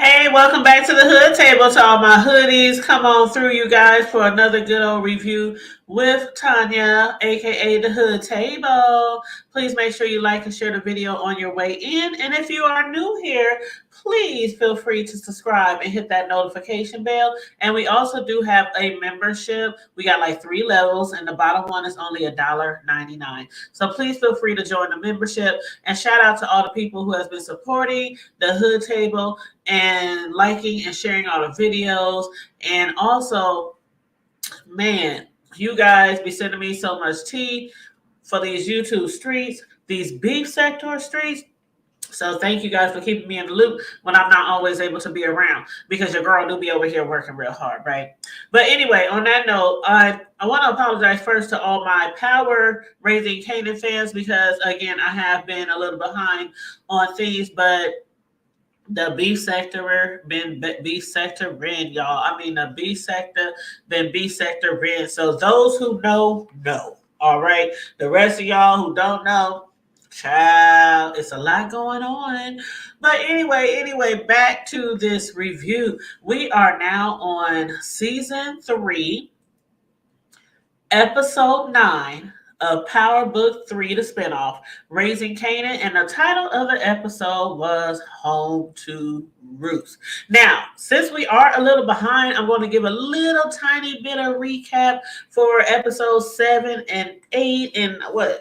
Hey, welcome back to the Hood Table to all my hoodies. Come on through, you guys, for another good old review with Tanya, aka the Hood Table. Please make sure you like and share the video on your way in. And if you are new here, please feel free to subscribe and hit that notification bell. And we also do have a membership. We got like 3 levels, and the bottom one is only $1.99. So please feel free to join the membership. And shout out to all the people who has been supporting the Hood Table and liking and sharing all the videos. And also, man, you guys be sending me so much tea for these YouTube streets, these beef sector streets. So thank you guys for keeping me in the loop when I'm not always able to be around, because your girl do be over here working real hard, right? But anyway, on that note, I want to apologize first to all my Power Raising Kanan fans, because again, I have been a little behind on things, but the beef sector been beef sector red, y'all. I mean, the beef sector been beef sector red. So those who know. All right. The rest of y'all who don't know, child, it's a lot going on. But anyway, back to this review. We are now on season 3, episode 9 of Power Book 3, the spinoff, Raising Kanan, and the title of the episode was Home to Roots. Now, since we are a little behind, I'm going to give a little tiny bit of recap for episodes 7 and 8 and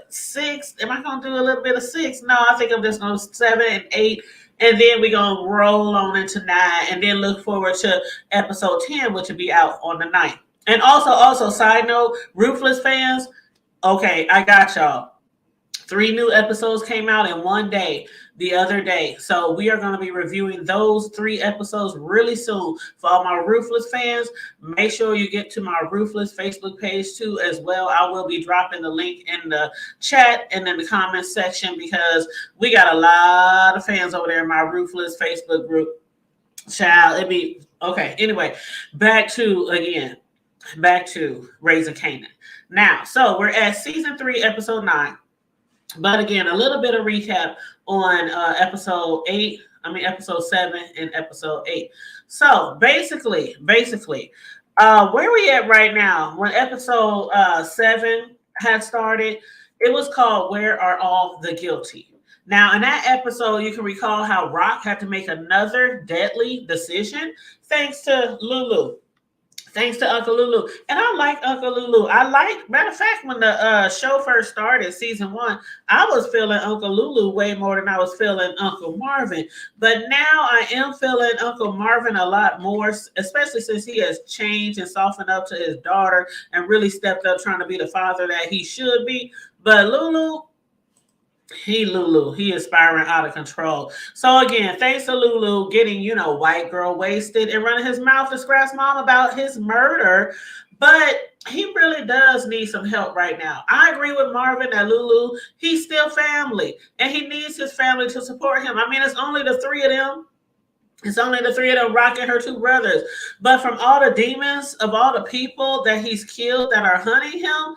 6. Am I going to do a little bit of 6? No, I think I'm just going to 7 and 8. And then we're going to roll on into 9 and then look forward to episode 10, which will be out on the 9th. And also, side note, Ruthless fans, okay, I got y'all. 3 new episodes came out in one day the other day. So we are going to be reviewing those 3 episodes really soon. For all my Ruthless fans, make sure you get to my Ruthless Facebook page too as well. I will be dropping the link in the chat and in the comments section, because we got a lot of fans over there in my Ruthless Facebook group. Child, it'd be okay. Anyway, back to Raising Kanan. Now, so we're at season 3, episode 9. But again, a little bit of recap on episode 7 and episode 8. So basically, where we at right now? When episode 7 had started, it was called "Where Are All the Guilty?" Now, in that episode, you can recall how Rock had to make another deadly decision thanks to Lulu. Thanks to Uncle Lulu. And I like Uncle Lulu. Matter of fact, when the show first started, season 1, I was feeling Uncle Lulu way more than I was feeling Uncle Marvin. But now I am feeling Uncle Marvin a lot more, especially since he has changed and softened up to his daughter and really stepped up trying to be the father that he should be. But Lulu he is spiraling out of control. So again, thanks to Lulu getting, white girl wasted and running his mouth to Scratch Mom about his murder. But he really does need some help right now. I agree with Marvin that Lulu, he's still family, and he needs his family to support him. I mean, it's only the 3 of them. It's only the 3 of them rocking her 2 brothers. But from all the demons of all the people that he's killed that are hunting him,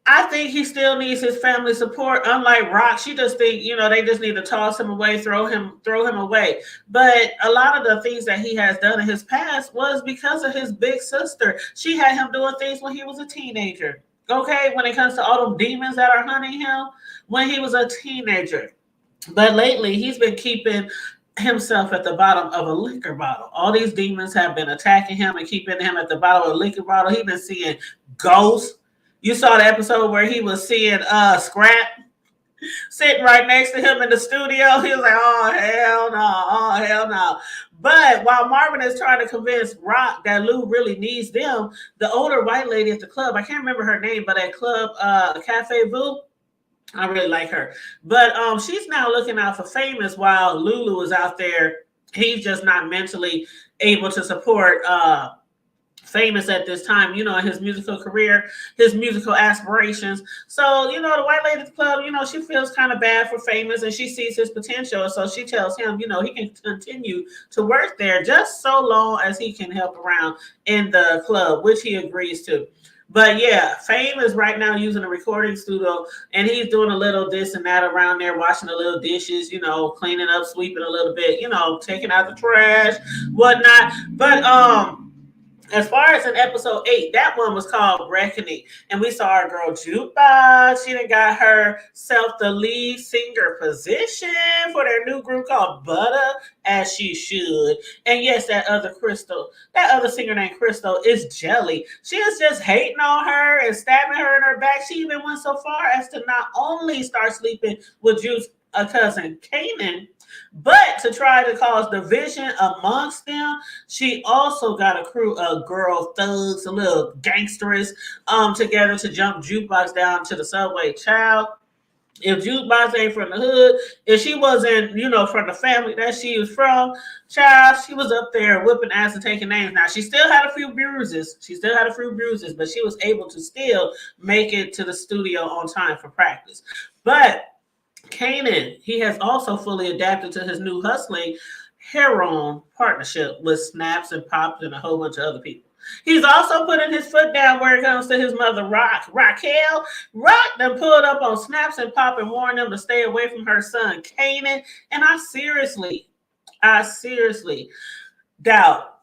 I think he still needs his family support. Unlike Rock, she just think, they just need to toss him away, throw him away. But a lot of the things that he has done in his past was because of his big sister. She had him doing things when he was a teenager. Okay, when it comes to all them demons that are hunting him when he was a teenager. But lately, he's been keeping himself at the bottom of a liquor bottle. All these demons have been attacking him and keeping him at the bottom of a liquor bottle. He's been seeing ghosts. You saw the episode where he was seeing Scrap sitting right next to him in the studio. He was like, oh, hell no. But while Marvin is trying to convince Rock that Lou really needs them, the older white lady at the club, I can't remember her name, but at club Cafe Vu, I really like her. But she's now looking out for Famous while Lulu is out there. He's just not mentally able to support Famous at this time, in his musical career, his musical aspirations. So, the white lady at the club, she feels kind of bad for Famous, and she sees his potential. So she tells him, he can continue to work there just so long as he can help around in the club, which he agrees to. But yeah, Fame is right now using a recording studio, and he's doing a little this and that around there, washing the little dishes, cleaning up, sweeping a little bit, taking out the trash, whatnot. But as far as in episode 8, that one was called Reckoning. And we saw our girl Jukebox. She done got herself the lead singer position for their new group called Butter, as she should. And yes, that other singer named Crystal is jelly. She is just hating on her and stabbing her in her back. She even went so far as to not only start sleeping with Juice, a cousin Kanan, but to try to cause division amongst them. She also got a crew of girl thugs, a little gangsters, together to jump Jukebox down to the subway. Child, if Jukebox ain't from the hood, if she wasn't, from the family that she was from, child, she was up there whipping ass and taking names. Now, she still had a few bruises. But she was able to still make it to the studio on time for practice. But Kanan, he has also fully adapted to his new hustling heroin partnership with Snaps and Pops and a whole bunch of other people. He's also putting his foot down where it comes to his mother, Raquel. Rock done pulled up on Snaps and Pop and warned them to stay away from her son, Kanan. And I seriously doubt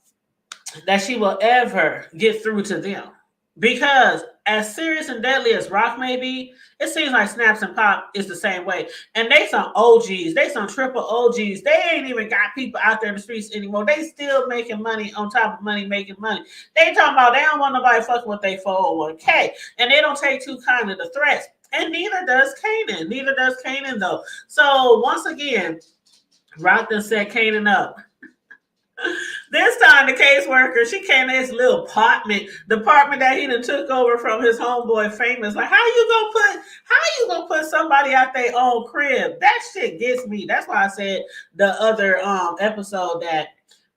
that she will ever get through to them. Because as serious and deadly as Rock may be, it seems like Snaps and Pop is the same way. And they some OGs. They some triple OGs. They ain't even got people out there in the streets anymore. They still making money on top of money, making money. They talking about they don't want nobody fucking with their 401k. And they don't take too kindly to threats. And neither does Kanan. Neither does Kanan, though. So, once again, Rock done set Kanan up. This time the caseworker, she came to his little apartment, the apartment that he done took over from his homeboy Famous. Like, how you gonna put somebody out their own crib? That shit gets me. That's why I said the other episode that,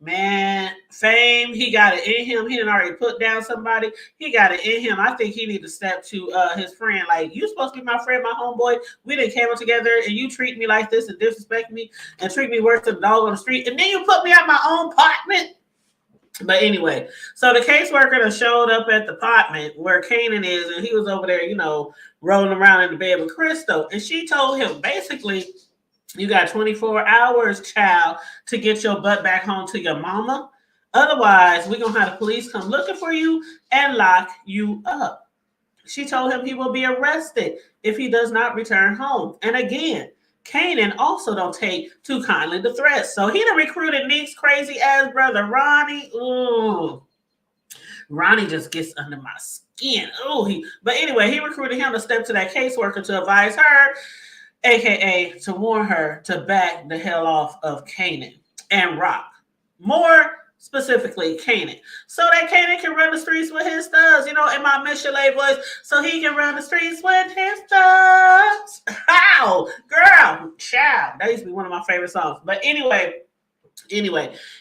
man, Fame, he got it in him. He done already put down somebody. He got it in him. I think he need to step to his friend. Like, you supposed to be my friend, my homeboy. We done came up together and you treat me like this and disrespect me and treat me worse than a dog on the street. And then you put me out my own apartment. But anyway, so the caseworker that showed up at the apartment where Kanan is, and he was over there, rolling around in the bed with Crystal. And she told him, basically, you got 24 hours, child, to get your butt back home to your mama. Otherwise, we're going to have the police come looking for you and lock you up. She told him he will be arrested if he does not return home. And again, Kanan also don't take too kindly to threats. So he done recruited Nick's crazy ass brother, Ronnie. Ooh. Ronnie just gets under my skin. But anyway, he recruited him to step to that caseworker to advise her, aka to warn her to back the hell off of Kanan and Rock. More specifically, Kanan. So that Kanan can run the streets with his thugs, in my Michelet voice, so he can run the streets with his thugs. How? Girl, child. That used to be one of my favorite songs. But anyway,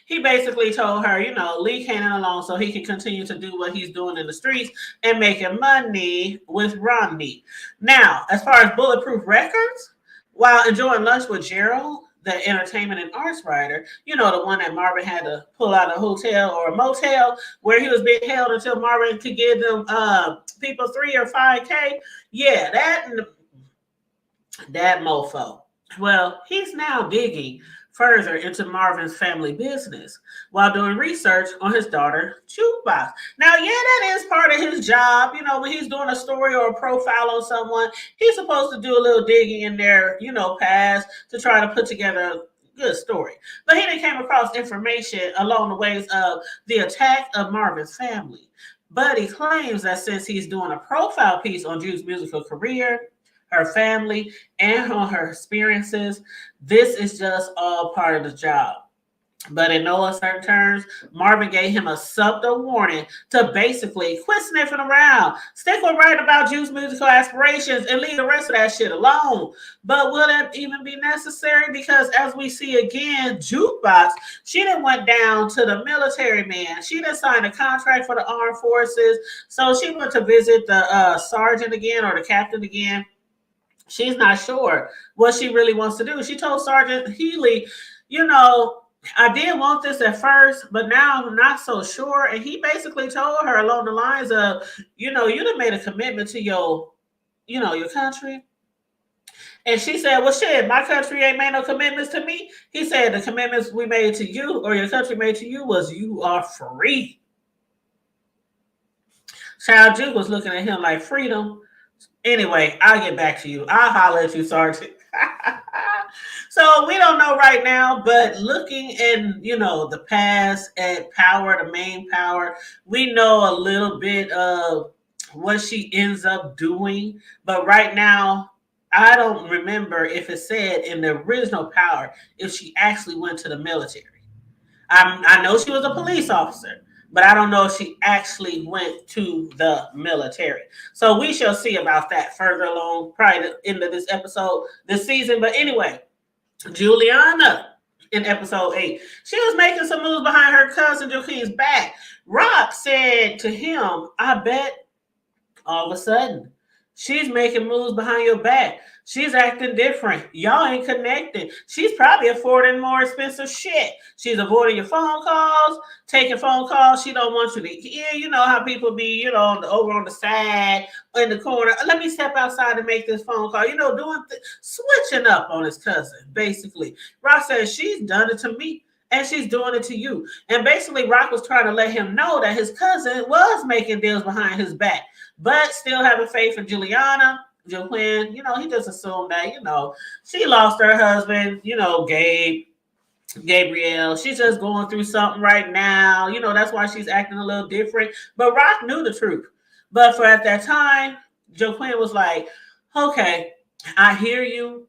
he basically told her, leave Kanan alone so he can continue to do what he's doing in the streets and making money with Romney. Now, as far as Bulletproof Records, while enjoying lunch with Gerald, the entertainment and arts writer, the one that Marvin had to pull out a hotel or a motel where he was being held until Marvin could give them people 3 or 5K. Yeah, that mofo. Well, he's now digging further into Marvin's family business while doing research on his daughter, Jukebox. Now, yeah, that is part of his job. When he's doing a story or a profile on someone, he's supposed to do a little digging in their, past to try to put together a good story. But he came across information along the ways of the attack of Marvin's family. But he claims that since he's doing a profile piece on Ju's musical career, her family, and on her experiences, this is just all part of the job. But in no uncertain terms, Marvin gave him a subtle warning to basically quit sniffing around. Stick with writing about Ju's musical aspirations and leave the rest of that shit alone. But will that even be necessary? Because as we see again, Jukebox, she done went down to the military man. She done signed a contract for the armed forces. So she went to visit the sergeant again or the captain again. She's not sure what she really wants to do. She told Sergeant Healy, I did want this at first, but now I'm not so sure. And he basically told her along the lines of, you done made a commitment to your country. And she said, well, shit, my country ain't made no commitments to me. He said, the commitments we made to you or your country made to you was you are free. Child Duke was looking at him like freedom. Anyway, I'll get back to you. I'll holler at you, Sergeant. So we don't know right now, but looking in, the past at Power, the main Power, we know a little bit of what she ends up doing. But right now, I don't remember if it said in the original Power if she actually went to the military. I know she was a police officer, but I don't know if she actually went to the military. So we shall see about that further along, probably the end of this episode, this season. But anyway, Juliana in episode 8, she was making some moves behind her cousin Joaquin's back. Rock said to him, I bet all of a sudden she's making moves behind your back. She's acting different. Y'all ain't connecting. She's probably affording more expensive shit. She's avoiding your phone calls, taking phone calls. She don't want you to hear. You know how people be, over on the side, in the corner. Let me step outside and make this phone call. Switching up on his cousin, basically. Rock says, she's done it to me. And she's doing it to you. And basically, Rock was trying to let him know that his cousin was making deals behind his back, but still having faith in Juliana. Joaquin, he just assumed that, she lost her husband, Gabrielle. She's just going through something right now. That's why she's acting a little different. But Rock knew the truth. But for at that time, Joaquin was like, okay, I hear you,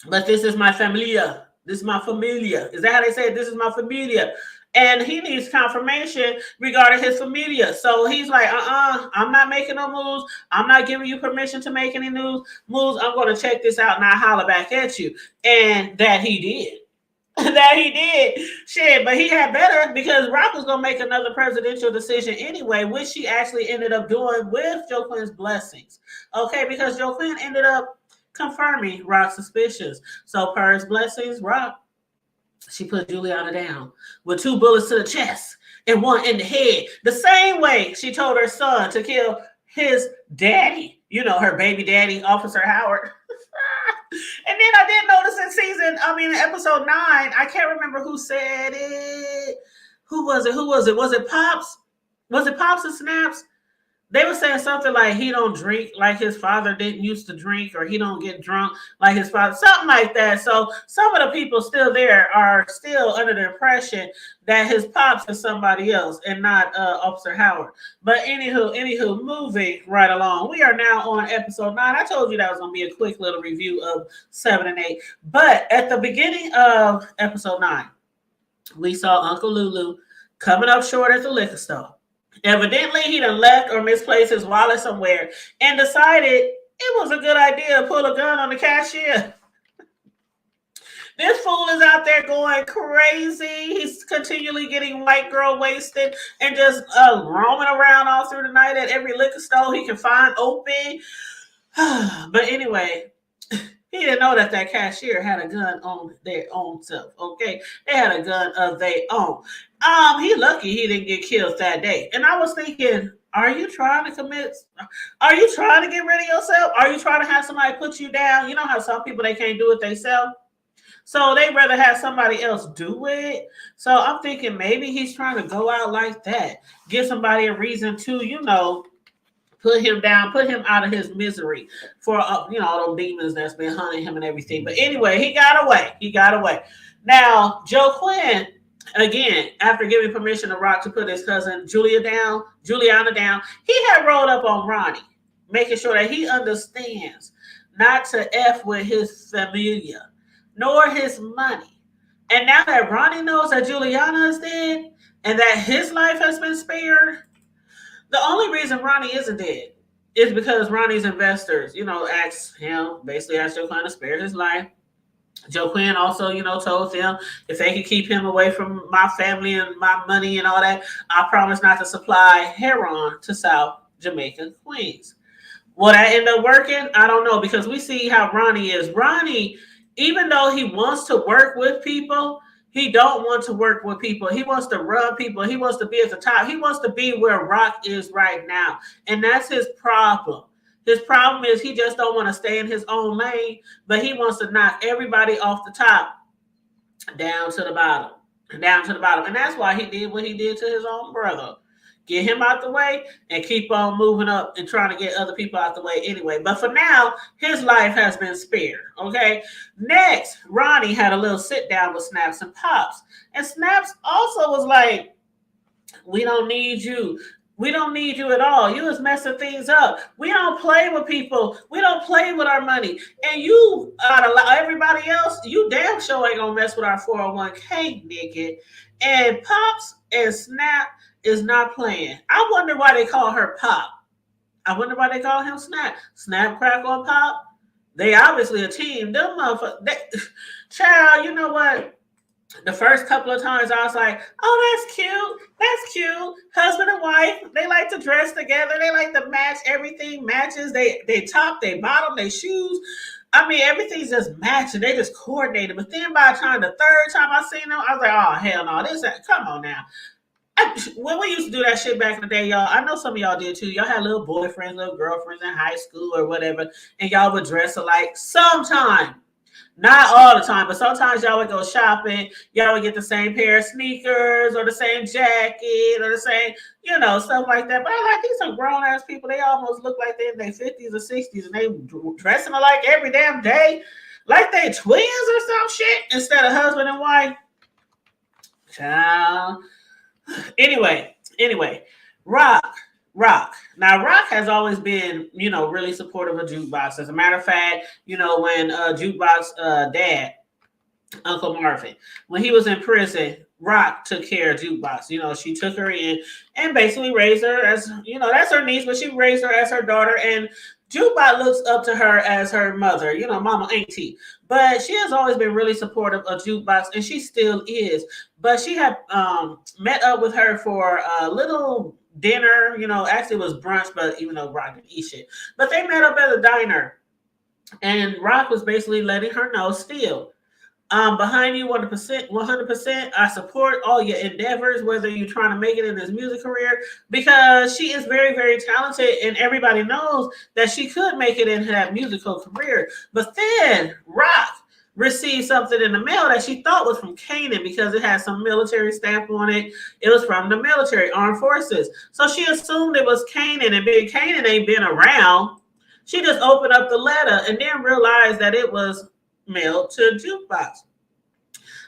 but this is my familia. This is my familia. Is that how they say it? This is my familia. And he needs confirmation regarding his familia. So he's like, I'm not making no moves. I'm not giving you permission to make any moves. I'm going to check this out and I'll holler back at you. And that he did. Shit, but he had better because Rock was going to make another presidential decision anyway, which she actually ended up doing with Joaquin's blessings. Okay, because Joaquin ended up confirming Rock's suspicions. So per his blessings, Rock, she put Juliana down with 2 bullets to the chest and 1 in the head. The same way she told her son to kill his daddy, her baby daddy, Officer Howard. And then I did notice in episode 9, I can't remember who said it. Who was it? Was it Pops? Was it Pops and Snaps? They were saying something like he don't drink like his father didn't used to drink, or he don't get drunk like his father, something like that. So some of the people still there are still under the impression that his pops is somebody else and not Officer Howard. But anywho, moving right along. We are now on episode 9. I told you that was going to be a quick little review of 7 and 8. But at the beginning of episode 9, we saw Uncle Lulu coming up short at the liquor store. Evidently, he done left or misplaced his wallet somewhere and decided it was a good idea to pull a gun on the cashier. This fool is out there going crazy. He's continually getting white girl wasted and just roaming around all through the night at every liquor store he can find open. But anyway, he didn't know that cashier had a gun on their own self. Okay, they had a gun of their own. He lucky he didn't get killed that day. And I was thinking, are you trying to get rid of yourself? Are you trying to have somebody put you down? You know how some people, they can't do it themselves. So they rather have somebody else do it. So I'm thinking maybe he's trying to go out like that, give somebody a reason to, put him down, put him out of his misery for, all those demons that's been hunting him and everything. But anyway, he got away. Now, Joaquin, again, after giving permission to Rock to put his cousin Juliana down, he had rolled up on Ronnie, making sure that he understands not to F with his familia, nor his money. And now that Ronnie knows that Juliana is dead and that his life has been spared, the only reason Ronnie isn't dead is because Ronnie's investors, asked Joaquin to spare his life. Joaquin also, told them if they could keep him away from my family and my money and all that, I promise not to supply heroin to South Jamaica, Queens. Will that end up working? I don't know, because we see how Ronnie is. Ronnie, even though he wants to work with people, He don't want to work with people. He wants to run people. He wants to be at the top. He wants to be where Rock is right now. And that's his problem. His problem is he just don't want to stay in his own lane, but he wants to knock everybody off the top down to the bottom. Down to the bottom. And that's why he did what he did to his own brother. Get him out the way and keep on moving up and trying to get other people out the way anyway. But for now, his life has been spared. Okay. Next, Ronnie had a little sit down with Snaps and Pops. And Snaps also was like, we don't need you. We don't need you at all. You is messing things up. We don't play with people. We don't play with our money. And you, out of everybody else, you damn sure ain't gonna mess with our 401k, nigga. And Pops and Snap is not playing. I wonder why they call her Pop. I wonder why they call him Snap. Snap, Crackle, Pop. They obviously a team. Them motherfuckers. Child, you know what? The first couple of times I was like, oh, that's cute. That's cute. Husband and wife, they like to dress together. They like to match. Everything matches. They top, they bottom, they shoes. I mean, everything's just matching. They just coordinated. But then by the time the third time I seen them, I was like, oh, hell no. Come on now. When we used to do that shit back in the day, y'all, I know some of y'all did too. Y'all had little boyfriends, little girlfriends in high school or whatever, and y'all would dress alike sometime. Not all the time, but sometimes y'all would go shopping. Y'all would get the same pair of sneakers or the same jacket or the same, stuff like that. But I like these some grown ass people. They almost look like they're in their 50s or 60s and they dressing alike every damn day, like they twins or some shit instead of husband and wife. Child. Anyway, Rock. Now, Rock has always been, really supportive of Jukebox. As a matter of fact, when Jukebox dad, Uncle Marvin, when he was in prison, Rock took care of Jukebox. She took her in and basically raised her as, that's her niece, but she raised her as her daughter. And Jukebox looks up to her as her mother, mama auntie. But she has always been really supportive of Jukebox, and she still is. But she had met up with her for a little dinner. Actually it was brunch, but even though Rock didn't eat shit. But they met up at a diner, and Rock was basically letting her know still, behind you 100%. I support all your endeavors, whether you're trying to make it in this music career, because she is very, very talented, and everybody knows that she could make it into that musical career. But then Rock received something in the mail that she thought was from Kanan because it had some military stamp on it. It was from the military, armed forces. So she assumed it was Kanan, and Big Kanan ain't been around. She just opened up the letter and then realized that it was mailed to Jukebox.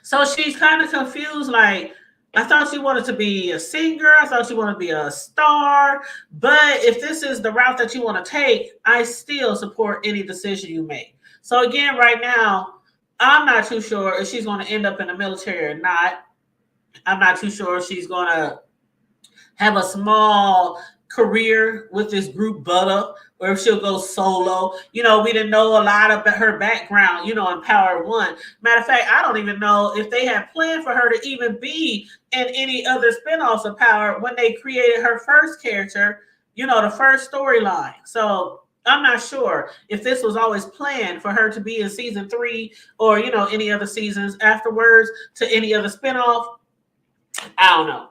So she's kind of confused, like, I thought she wanted to be a singer. I thought she wanted to be a star. But if this is the route that you want to take, I still support any decision you make. So again, right now, I'm not too sure if she's going to end up in the military or not. I'm not too sure if she's going to have a small career with this group Butter, or if she'll go solo. We didn't know a lot about her background, in Power One. Matter of fact, I don't even know if they had planned for her to even be in any other spinoffs of Power when they created her first character, the first storyline. So I'm not sure if this was always planned for her to be in season 3 or, any other seasons afterwards to any other spinoff. I don't know.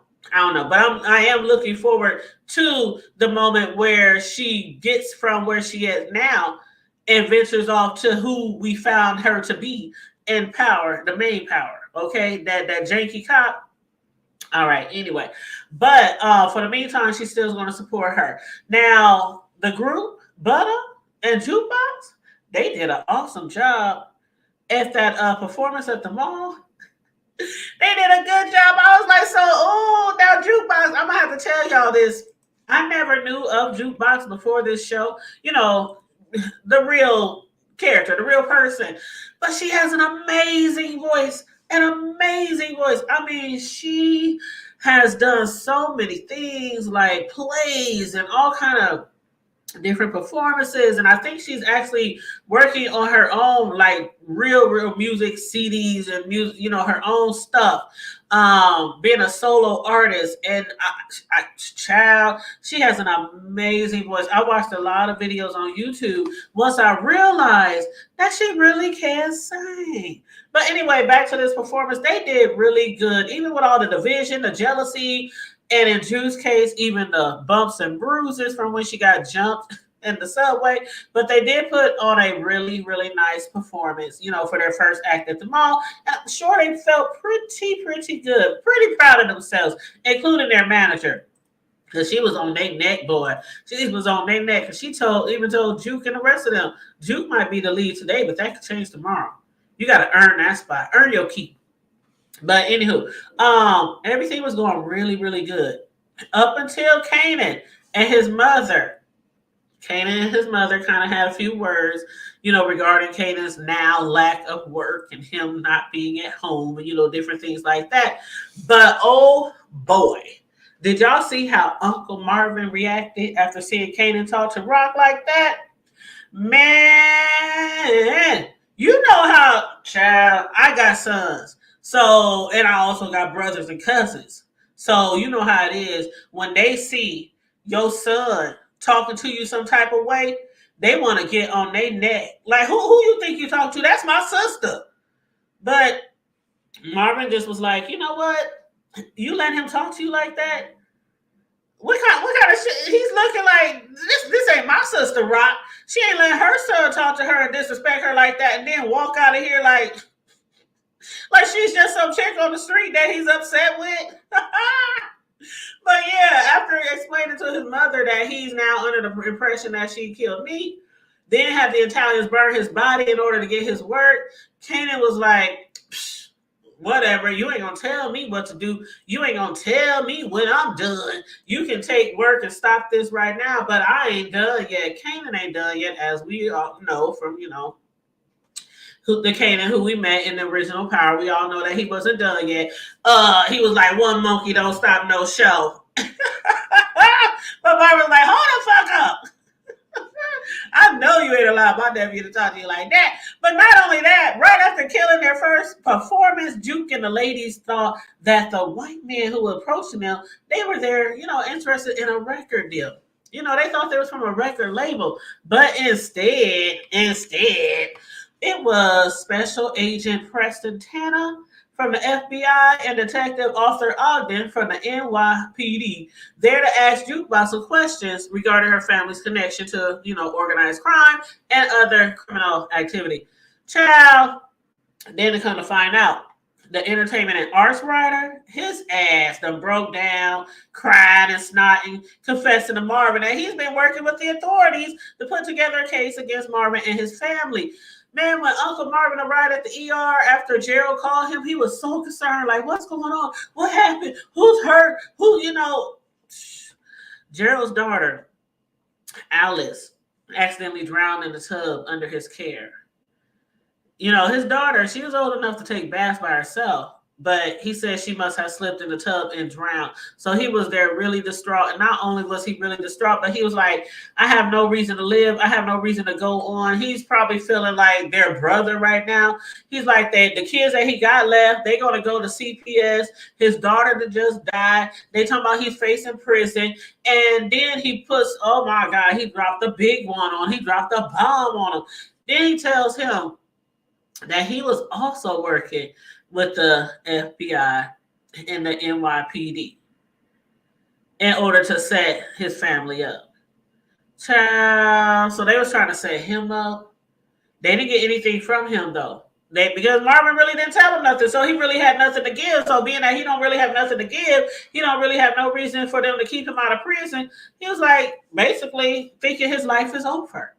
But I am looking forward to the moment where she gets from where she is now and ventures off to who we found her to be in Power, the main Power. Okay, that janky cop. All right. Anyway, but for the meantime, she's still going to support her. Now, the group Butter and Jukebox, they did an awesome job at that performance at the mall. They did a good job. I was like, now Jukebox, I'm going to have to tell y'all this. I never knew of Jukebox before this show. The real character, the real person. But she has an amazing voice. I mean, she has done so many things like plays and all kind of different performances, and I think she's actually working on her own, like real music CDs and music, her own stuff. Being a solo artist, and child, she has an amazing voice. I watched a lot of videos on YouTube once I realized that she really can sing. But anyway, back to this performance, they did really good, even with all the division, the jealousy, and in Drew's case, even the bumps and bruises from when she got jumped in the subway. But they did put on a really nice performance, for their first act at the mall. And sure, they felt pretty good, pretty proud of themselves, including their manager. Because she was on their neck, boy. She was on their neck. Because she even told Juke and the rest of them, Juke might be the lead today, but that could change tomorrow. You got to earn that spot. Earn your keep. But anywho, everything was going really good up until Kanan and his mother. Kanan and his mother kind of had a few words, regarding Kanan's now lack of work and him not being at home and, different things like that. But oh boy, did y'all see how Uncle Marvin reacted after seeing Kanan talk to Rock like that? Man, you know how, child, I got sons. So, and I also got brothers and cousins. So, you know how it is when they see your son talking to you some type of way, they want to get on their neck. Like, who you think you talk to? That's my sister. But Marvin just was like, you know what? You let him talk to you like that? What kind of shit? He's looking like, this ain't my sister, Rock. She ain't letting her son talk to her and disrespect her like that and then walk out of here like she's just some chick on the street that he's upset with. But yeah, after explaining to his mother that he's now under the impression that she killed me, then had the Italians burn his body in order to get his work, Kanan was like, whatever, you ain't gonna tell me what to do. You ain't gonna tell me when I'm done. You can take work and stop this right now, but I ain't done yet. Kanan ain't done yet, as we all know from, the Kanan who we met in the original Power. We all know that he wasn't done yet. He was like, one monkey don't stop no show. But Barbara's like, hold the fuck up. I know you ain't allowed my nephew to talk to you like that. But not only that, right after killing their first performance, Juke and the ladies thought that the white man who approached them, they were there, interested in a record deal. They thought they was from a record label. But instead, it was Special Agent Preston Tanner from the FBI and Detective Arthur Ogden from the NYPD, there to ask Jukebox some questions regarding her family's connection to, organized crime and other criminal activity. Child, then to come to find out, the entertainment and arts writer, his ass done broke down, crying and snotting, confessing to Marvin that he's been working with the authorities to put together a case against Marvin and his family. Man, when Uncle Marvin arrived at the ER after Gerald called him, he was so concerned. Like, what's going on? What happened? Who's hurt? Gerald's daughter, Alice, accidentally drowned in the tub under his care. His daughter, she was old enough to take baths by herself, but he said she must have slipped in the tub and drowned. So he was there really distraught. And not only was he really distraught, but he was like, I have no reason to live. I have no reason to go on. He's probably feeling like their brother right now. He's like, the kids that he got left, they're going to go to CPS. His daughter that just died. They talking about he's facing prison. And then he puts, oh my God, he dropped the big one on. He dropped a bomb on him. Then he tells him that he was also working with the FBI and the NYPD in order to set his family up. Child, so they was trying to set him up. They didn't get anything from him though. Because Marvin really didn't tell him nothing, so he really had nothing to give. So being that he don't really have nothing to give, he don't really have no reason for them to keep him out of prison. He was like basically thinking his life is over.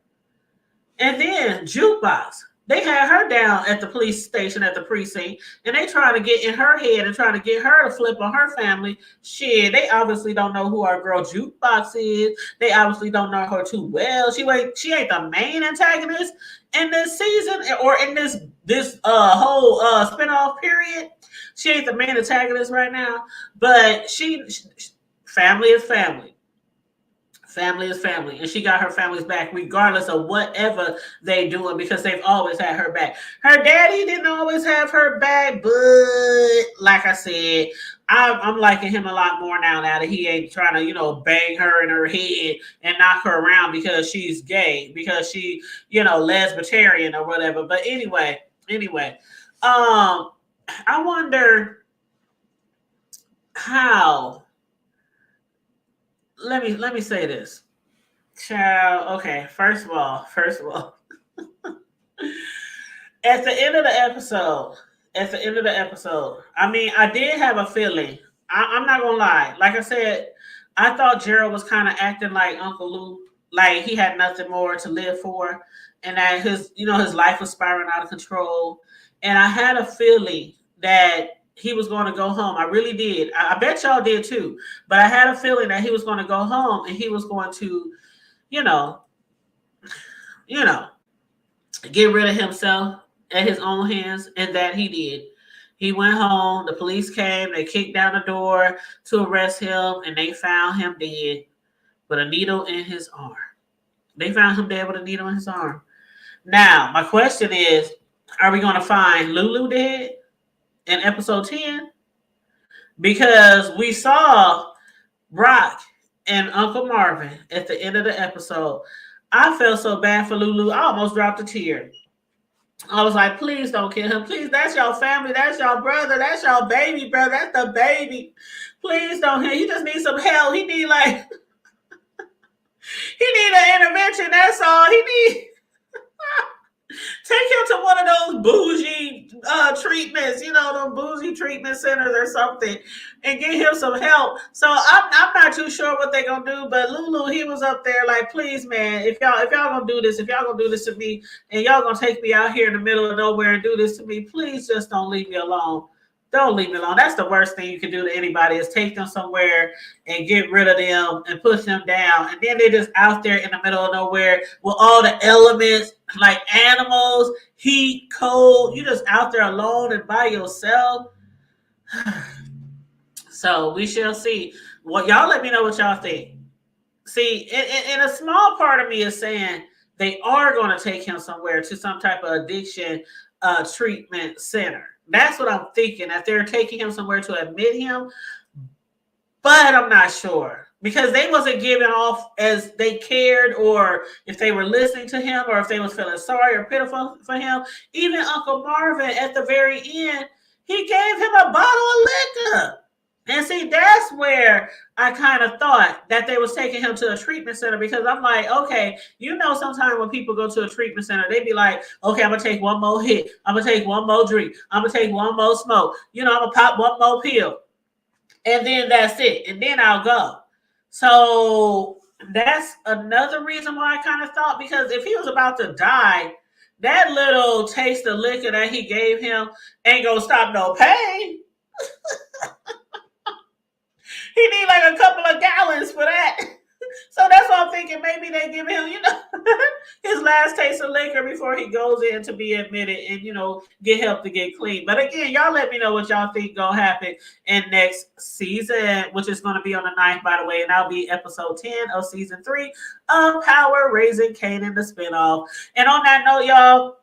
And then Jukebox, they had her down at the police station at the precinct, and they trying to get in her head and trying to get her to flip on her family. Shit, they obviously don't know who our girl Jukebox is. They obviously don't know her too well. She ain't the main antagonist in this season or in this whole spinoff period. She ain't the main antagonist right now, but she family is family. Family is family, and she got her family's back regardless of whatever they doing because they've always had her back. Her daddy didn't always have her back, but like I said, I'm liking him a lot more now. Now that he ain't trying to, bang her in her head and knock her around because she's gay, because she, lesbian or whatever. But anyway, I wonder how. Let me say this. Child, okay, first of all, at the end of the episode, I mean, I did have a feeling. I'm not gonna lie. Like I said, I thought Gerald was kind of acting like Uncle Lou, like he had nothing more to live for, and that his life was spiraling out of control. And I had a feeling that he was going to go home. I really did. I bet y'all did too. But I had a feeling that he was going to go home and he was going to, you know, you know, get rid of himself at his own hands, and that he did. He went home. The police came. They kicked down the door to arrest him, and they found him dead with a needle in his arm. They found him dead with a needle in his arm. Now, my question is, are we going to find Lulu dead in episode 10? Because we saw Brock and Uncle Marvin at the end of the episode. I felt so bad for Lulu. I almost dropped a tear. I was like, please don't kill him. Please, that's your family. That's your brother. That's your baby, brother. That's the baby. Please don't kill him. He just needs some help. He need an intervention. That's all. He need. Take him to one of those bougie treatments, those bougie treatment centers or something, and get him some help. So I'm not too sure what they're gonna do, but Lulu, he was up there like, please, man, if y'all gonna do this, to me, and y'all gonna take me out here in the middle of nowhere and do this to me, please just don't leave me alone. Don't leave me alone. That's the worst thing you can do to anybody, is take them somewhere and get rid of them and push them down. And then they're just out there in the middle of nowhere with all the elements, like animals, heat, cold. You just out there alone and by yourself. So we shall see. Well, y'all let me know what y'all think. See, and a small part of me is saying they are going to take him somewhere to some type of addiction treatment center. That's what I'm thinking, that they're taking him somewhere to admit him. But I'm not sure, because they wasn't giving off as they cared, or if they were listening to him, or if they was feeling sorry or pitiful for him. Even Uncle Marvin at the very end, he gave him a bottle of liquor. And see, that's where I kind of thought that they was taking him to a treatment center, because I'm like, okay, sometimes when people go to a treatment center, they be like, okay, I'm going to take one more hit. I'm going to take one more drink. I'm going to take one more smoke. I'm going to pop one more pill. And then that's it. And then I'll go. So that's another reason why I kind of thought, because if he was about to die, that little taste of liquor that he gave him ain't going to stop no pain. He need like a couple of gallons for that. So that's what I'm thinking. Maybe they give him, his last taste of liquor before he goes in to be admitted and, get help to get clean. But again, y'all let me know what y'all think gonna happen in next season, which is going to be on the 9th, by the way. And that'll be episode 10 of season 3 of Power Raising Kanan, the spinoff. And on that note, y'all,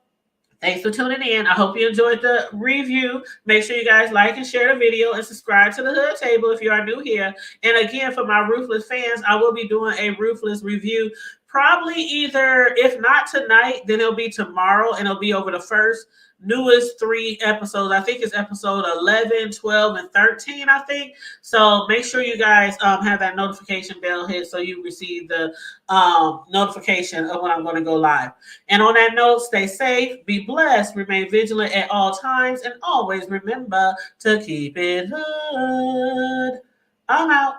thanks for tuning in. I hope you enjoyed the review. Make sure you guys like and share the video and subscribe to the Hood Table if you are new here. And again, for my Ruthless fans, I will be doing a Ruthless review. Probably either, if not tonight, then it'll be tomorrow, and it'll be over the first newest 3 episodes. I think it's episode 11, 12, and 13, I think. So make sure you guys have that notification bell hit so you receive the notification of when I'm going to go live. And on that note, stay safe, be blessed, remain vigilant at all times, and always remember to keep it hood. I'm out.